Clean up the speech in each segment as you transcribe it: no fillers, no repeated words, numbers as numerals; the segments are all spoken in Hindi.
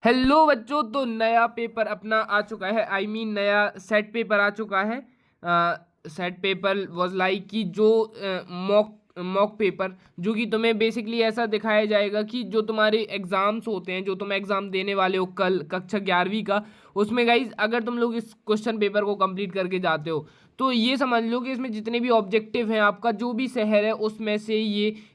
हेलो बच्चों, तो नया पेपर अपना आ चुका है। नया सेट पेपर आ चुका है। सेट पेपर वाज लाइक कि जो मॉक मॉक पेपर जो कि तुम्हें बेसिकली ऐसा दिखाया जाएगा कि जो तुम्हारे एग्जाम्स होते हैं, जो तुम एग्जाम देने वाले हो कल कक्षा 11वीं का, उसमें गाइज अगर तुम लोग इस क्वेश्चन पेपर को कंप्लीट करके जाते हो तो ये समझ लो कि इसमें जितने भी ऑब्जेक्टिव हैं, आपका जो भी शहर है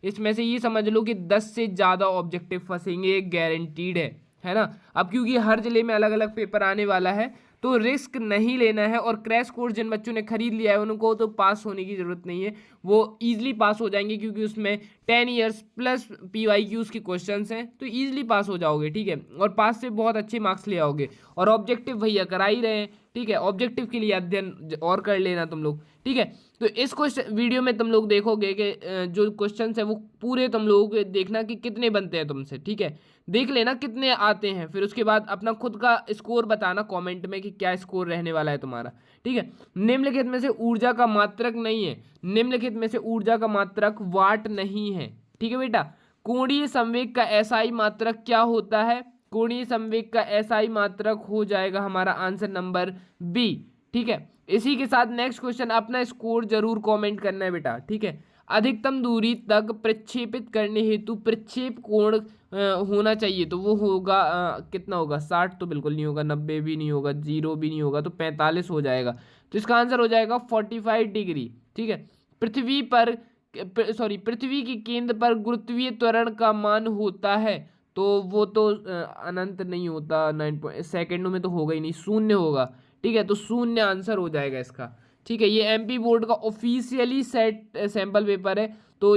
इसमें से ये समझ लो कि 10 से ज़्यादा ऑब्जेक्टिव फंसेंगे, गारंटीड है ना। अब क्योंकि हर जिले में अलग अलग पेपर आने वाला है तो रिस्क नहीं लेना है। और क्रैश कोर्स जिन बच्चों ने खरीद लिया है उनको तो पास होने की ज़रूरत नहीं है, वो ईजिली पास हो जाएंगे क्योंकि उसमें 10 ईयर्स प्लस PYQs के क्वेश्चंस हैं, तो ईजिली पास हो जाओगे। ठीक है, और पास से बहुत अच्छे मार्क्स ले आओगे। और ऑब्जेक्टिव भैया करा ही रहे हैं। ठीक है, ऑब्जेक्टिव के लिए अध्ययन और कर लेना तुम लोग। ठीक है, तो इस क्वेश्चन वीडियो में तुम लोग देखोगे कि जो क्वेश्चंस है वो पूरे तुम लोग देखना कि कितने बनते हैं तुमसे। ठीक है, देख लेना कितने आते हैं, फिर उसके बाद अपना खुद का स्कोर बताना कमेंट में कि क्या स्कोर रहने वाला है तुम्हारा। ठीक है, निम्नलिखित में से ऊर्जा का मात्रक नहीं है, निम्नलिखित में से ऊर्जा का मात्रक वाट नहीं है। ठीक है बेटा, कोणीय संवेग का एसआई मात्रक क्या होता है? कोणीय संवेग का एसआई मात्रक हो जाएगा हमारा आंसर नंबर बी। ठीक है, इसी के साथ नेक्स्ट क्वेश्चन, अपना स्कोर जरूर कमेंट करना है बेटा। ठीक है, अधिकतम दूरी तक प्रक्षेपित करने हेतु प्रक्षेप कोण होना चाहिए, तो वो होगा कितना होगा? 60 तो बिल्कुल नहीं होगा, 90 भी नहीं होगा, 0 भी नहीं होगा, तो 45 हो जाएगा। तो इसका आंसर हो जाएगा 45 डिग्री। ठीक है, पृथ्वी पर पृथ्वी के केंद्र पर गुरुत्वीय त्वरण का मान होता है, तो वो तो अनंत नहीं होता, 9 सेकेंडों में तो होगा ही नहीं, शून्य होगा। ठीक है, तो शून्य आंसर हो जाएगा इसका। ठीक है, ये MP बोर्ड का ऑफिशियली सेट सैंपल पेपर है, तो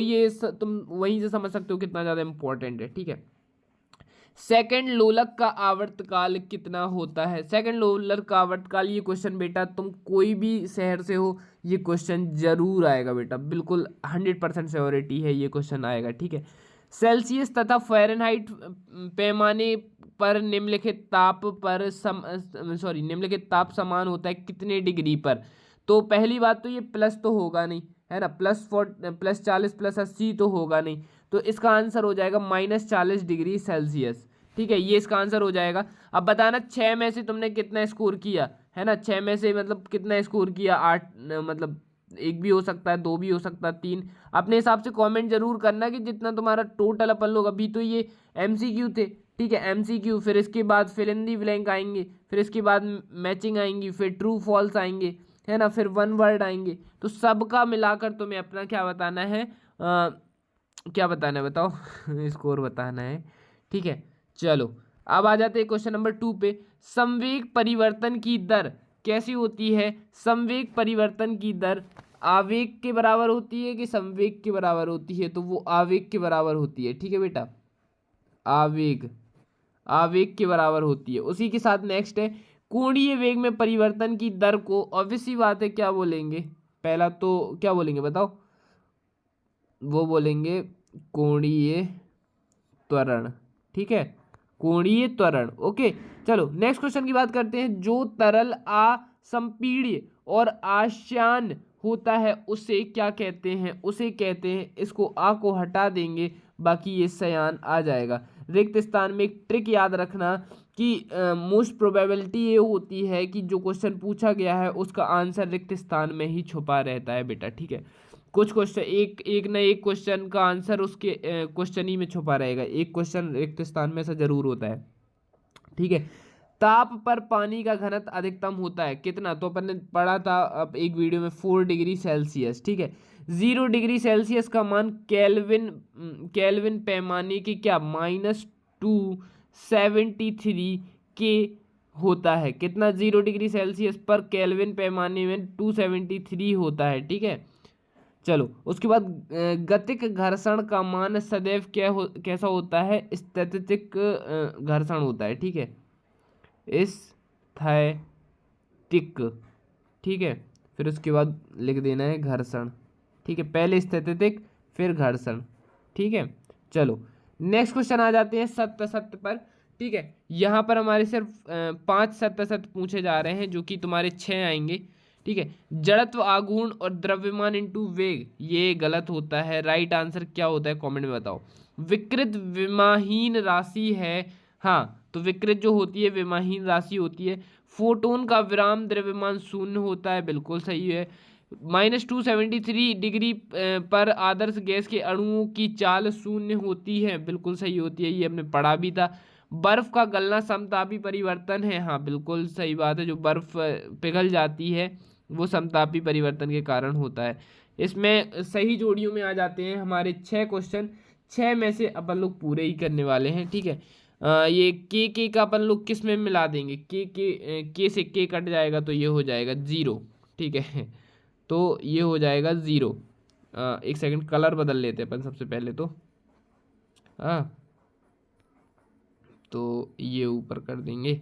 तुम वहीं से समझ सकते हो कितना ज़्यादा इंपॉर्टेंट है। ठीक है, सेकंड लोलक का आवर्तकाल कितना होता है? सेकंड लोलक का आवर्तकाल, ये क्वेश्चन बेटा तुम कोई भी शहर से हो ये क्वेश्चन जरूर आएगा बेटा, बिल्कुल 100% श्योरिटी है ये क्वेश्चन आएगा। ठीक है, सेल्सियस तथा फ़ारेनहाइट पैमाने पर निम्नलिखित ताप समान होता है कितने डिग्री पर? तो पहली बात तो ये प्लस तो होगा नहीं, है ना, +40 +80 तो होगा नहीं, तो इसका आंसर हो जाएगा -40 डिग्री सेल्सियस। ठीक है, ये इसका आंसर हो जाएगा। अब बताना 6 में से तुमने कितना स्कोर किया, है ना, 6 में से मतलब कितना स्कोर किया? 8, मतलब एक भी हो सकता है, दो भी हो सकता है, 3। अपने हिसाब से कमेंट जरूर करना कि जितना तुम्हारा टोटल अपन लोग, अभी तो ये MCQ थे। ठीक है, MCQ, फिर इसके बाद फिल इन दी ब्लैंक आएंगे, फिर इसके बाद मैचिंग आएंगी, फिर ट्रू फॉल्स आएंगे, है ना, फिर वन वर्ड आएंगे। तो सबका मिलाकर तुम्हें अपना क्या बताना है, क्या बताना है बताओ? स्कोर बताना है। ठीक है, चलो अब आ जाते हैं क्वेश्चन नंबर 2 पे। संवेग परिवर्तन की दर कैसी होती है? संवेग परिवर्तन की दर आवेग के बराबर होती है कि संवेग के बराबर होती है? तो वो आवेग के बराबर होती है। ठीक है बेटा, आवेग आवेग के बराबर होती है। उसी के साथ नेक्स्ट है, कोणीय वेग में परिवर्तन की दर को ऑब्वियस सी बात है क्या बोलेंगे? पहला तो क्या बोलेंगे बताओ? वो बोलेंगे कोणीय त्वरण। ठीक है, कोणीय त्वरण। ओके, चलो नेक्स्ट क्वेश्चन की बात करते हैं। जो तरल असंपीड्य और आश्यान होता है उसे क्या कहते हैं? उसे कहते हैं, इसको आ को हटा देंगे, बाकी ये सयान आ जाएगा। रिक्त स्थान में एक ट्रिक याद रखना कि मोस्ट प्रोबेबिलिटी ये होती है कि जो क्वेश्चन पूछा गया है उसका आंसर रिक्त स्थान में ही छुपा रहता है बेटा। ठीक है, कुछ क्वेश्चन एक एक ना एक क्वेश्चन का आंसर उसके क्वेश्चन ही में छुपा रहेगा, एक क्वेश्चन रिक्त स्थान में ऐसा जरूर होता है। ठीक है, ताप पर पानी का घनत्व अधिकतम होता है कितना? तो अपन ने पढ़ा था अब एक वीडियो में, 4 डिग्री सेल्सियस। ठीक है, 0 डिग्री सेल्सियस का मान केल्विन पैमाने की क्या -273 के होता है? कितना? 0 डिग्री सेल्सियस पर केल्विन पैमाने में 273 होता है। ठीक है, चलो उसके बाद गतिक घर्षण का मान सदैव कैसा होता है? स्थैतिक घर्षण होता है। ठीक है, स्थैतिक। ठीक है, फिर उसके बाद लिख देना है घर्षण। ठीक है, पहले स्थैतिक फिर घर्षण। ठीक है, चलो नेक्स्ट क्वेश्चन आ जाते हैं सत्य सत्य पर। ठीक है, यहाँ पर हमारे सिर्फ 5 सत्य सत्य पूछे जा रहे हैं, जो कि तुम्हारे 6 आएंगे। ठीक है, जड़त्व आघूर्ण और द्रव्यमान इंटू वेग, ये गलत होता है। राइट आंसर क्या होता है कमेंट में बताओ। विकृत विमाहीन राशि है, हाँ, तो विकृत जो होती है विमाहीन राशि होती है। फोटोन का विराम द्रव्यमान शून्य होता है, बिल्कुल सही है। -273 डिग्री पर आदर्श गैस के अणुओं की चाल शून्य होती है, बिल्कुल सही होती है, ये हमने पढ़ा भी था। बर्फ का गलना समतापी परिवर्तन है, हाँ बिल्कुल सही बात है, जो बर्फ पिघल जाती है वो समतापी परिवर्तन के कारण होता है। इसमें सही जोड़ियों में आ जाते हैं हमारे 6 क्वेश्चन, 6 में से अपन लोग पूरे ही करने वाले हैं, ठीक है। ये के का अपन लोग किस में मिला देंगे, के से के कट जाएगा तो ये हो जाएगा 0, ठीक है। तो ये हो जाएगा 0। एक सेकंड, कलर बदल लेते हैं अपन सबसे पहले तो, हाँ तो ये ऊपर कर देंगे,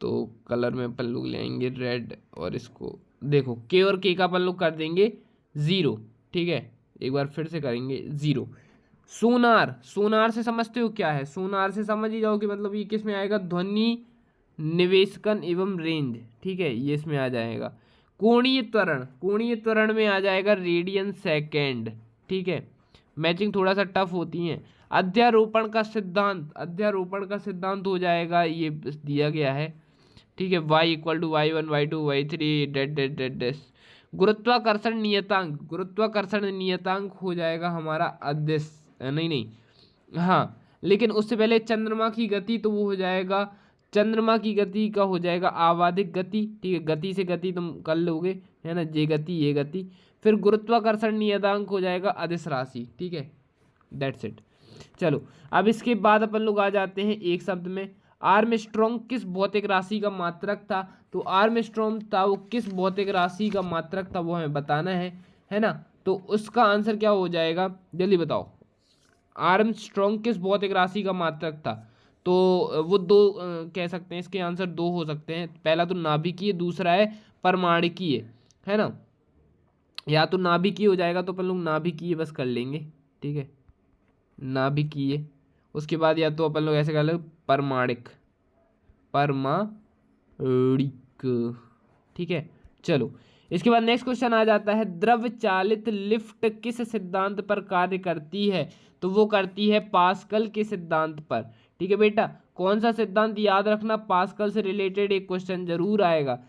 तो कलर में अपन लोग ले आएंगे रेड, और इसको देखो के और के का अपन लोग कर देंगे 0, ठीक है। एक बार फिर से करेंगे 0। सोनार, सोनार से समझते हो क्या है, सोनार से समझ ही जाओ कि मतलब ये किस में आएगा, ध्वनि निवेशकन एवं रेंज, ठीक है, ये इसमें आ जाएगा। कोणीय त्वरण, कोणीय त्वरण में आ जाएगा रेडियन सेकेंड, ठीक है। मैचिंग थोड़ा सा टफ होती है। अध्यारोपण का सिद्धांत, अध्यारोपण का सिद्धांत हो जाएगा, ये दिया गया है, ठीक है, y = y1 y2 y3 डेट डेट डेट डेट। गुरुत्वाकर्षण नियतांक, गुरुत्वाकर्षण नियतांक हो जाएगा हमारा अदिश, नहीं, हाँ लेकिन उससे पहले चंद्रमा की गति, तो वो हो जाएगा, चंद्रमा की गति का हो जाएगा आवादिक गति, ठीक है, गति से गति तुम कर लोगे, है ना, ये गति ये गति। फिर गुरुत्वाकर्षण नियतांक हो जाएगा अदिश राशि, ठीक है, दैट्स इट। चलो अब इसके बाद अपन लोग आ जाते हैं एक शब्द में, आर्मस्ट्रॉन्ग किस भौतिक राशि का मात्रक था। तो आर्मस्ट्रॉन्ग था वो किस भौतिक राशि का मात्रक था, वो हमें बताना है ना। तो उसका आंसर क्या हो जाएगा, जल्दी बताओ। आर्मस्ट्रॉन्ग किस भौतिक राशि का मात्रक था, तो वो दो कह सकते हैं, इसके आंसर 2 हो सकते हैं। पहला तो नाभिकीय, दूसरा है परमाणुकीय, है ना। या तो नाभिकीय हो जाएगा तो अपन लोग नाभिकीय बस कर लेंगे, ठीक है, नाभिकीय। उसके बाद या तो अपन लोग ऐसे कर लेंगे परमाणिक, परमाणिक, ठीक है। चलो इसके बाद नेक्स्ट क्वेश्चन आ जाता है, द्रव चालित लिफ्ट किस सिद्धांत पर कार्य करती है। तो वो करती है पास्कल के सिद्धांत पर, ठीक है बेटा। कौन सा सिद्धांत, याद रखना पास्कल से रिलेटेड एक क्वेश्चन जरूर आएगा।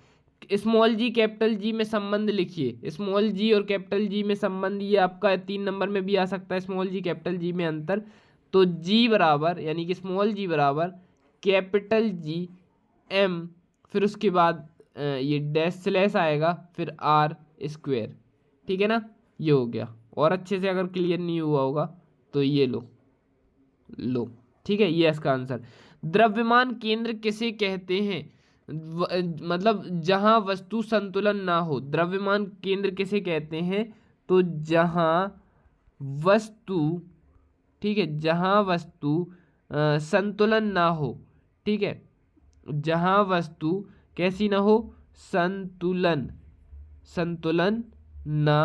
स्मॉल जी कैपिटल जी में संबंध लिखिए, स्मॉल जी और कैपिटल जी में संबंध, ये आपका 3 नंबर में भी आ सकता है, स्मॉल जी कैपिटल जी में अंतर। तो जी बराबर, यानी कि स्मॉल जी बराबर कैपिटल जी एम, फिर उसके बाद ये डैश स्लैश आएगा, फिर आर स्क्वेयर, ठीक है ना, ये हो गया। और अच्छे से अगर क्लियर नहीं हुआ होगा तो ये लो, ठीक है, ये इसका आंसर। द्रव्यमान केंद्र किसे कहते हैं, मतलब जहां वस्तु संतुलन ना हो, द्रव्यमान केंद्र किसे कहते हैं, तो जहां वस्तु, ठीक है, जहां वस्तु संतुलन ना हो, ठीक है, जहां वस्तु कैसी ना हो, संतुलन ना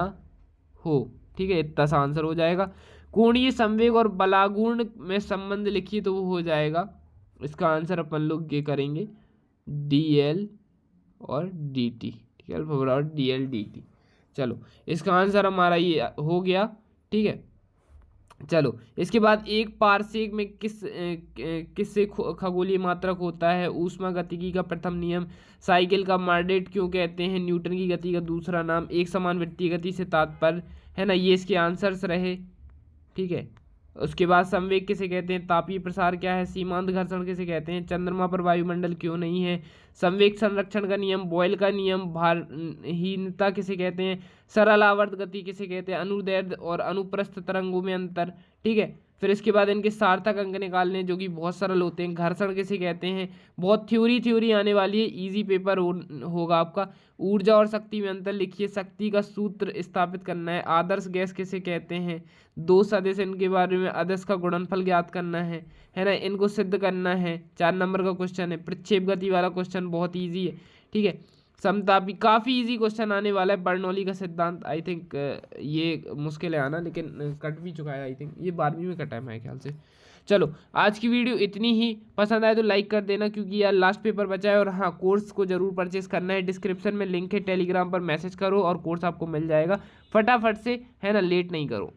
हो, ठीक है, इतना सा आंसर हो जाएगा। कोणीय संवेग और बलागुण में संबंध लिखिए, तो वो हो जाएगा, इसका आंसर अपन लोग ये करेंगे dl और dt, ठीक है, बराबर dl dt। चलो इसका आंसर हमारा ये हो गया, ठीक है। चलो इसके बाद एक पारसेक में किससे खगोलीय मात्रक होता है। ऊष्मागतिकी का प्रथम नियम, साइकिल का मार्डेट क्यों कहते हैं, न्यूटन की गति का दूसरा नाम, एक समान वृत्तीय गति से तात्पर्य, है ना, ये इसके आंसर्स रहे, ठीक है। उसके बाद संवेग किसे कहते हैं, तापीय प्रसार क्या है, सीमांत घर्षण किसे कहते हैं, चंद्रमा पर वायुमंडल क्यों नहीं है, संवेग संरक्षण का नियम, बॉयल का नियम, भारहीनता किसे कहते हैं, सरल आवर्त गति किसे कहते हैं, अनुदैर्ध्य और अनुप्रस्थ तरंगों में अंतर, ठीक है। फिर इसके बाद इनके सार्थक अंक निकालने जो कि बहुत सरल होते हैं। घर्षण किसे कहते हैं, बहुत थ्योरी आने वाली है, इजी पेपर होगा आपका। ऊर्जा और शक्ति में अंतर लिखिए, शक्ति का सूत्र स्थापित करना है। आदर्श गैस किसे कहते हैं, 2 सदिश इनके बारे में, आदर्श का गुणनफल ज्ञात करना है ना, इनको सिद्ध करना है। 4 नंबर का क्वेश्चन है। प्रक्षेप गति वाला क्वेश्चन बहुत ईजी है, ठीक है। समतापी काफ़ी इजी क्वेश्चन आने वाला है। बर्नौली का सिद्धांत, आई थिंक ये मुश्किल है आना, लेकिन कट भी चुका है, आई थिंक ये 12वीं में कटा है मेरे ख्याल से। चलो आज की वीडियो इतनी ही, पसंद आए तो लाइक कर देना, क्योंकि यार लास्ट पेपर बचा है। और हाँ, कोर्स को जरूर परचेस करना है, डिस्क्रिप्शन में लिंक है, टेलीग्राम पर मैसेज करो और कोर्स आपको मिल जाएगा। फटाफट से, है ना, लेट नहीं करो।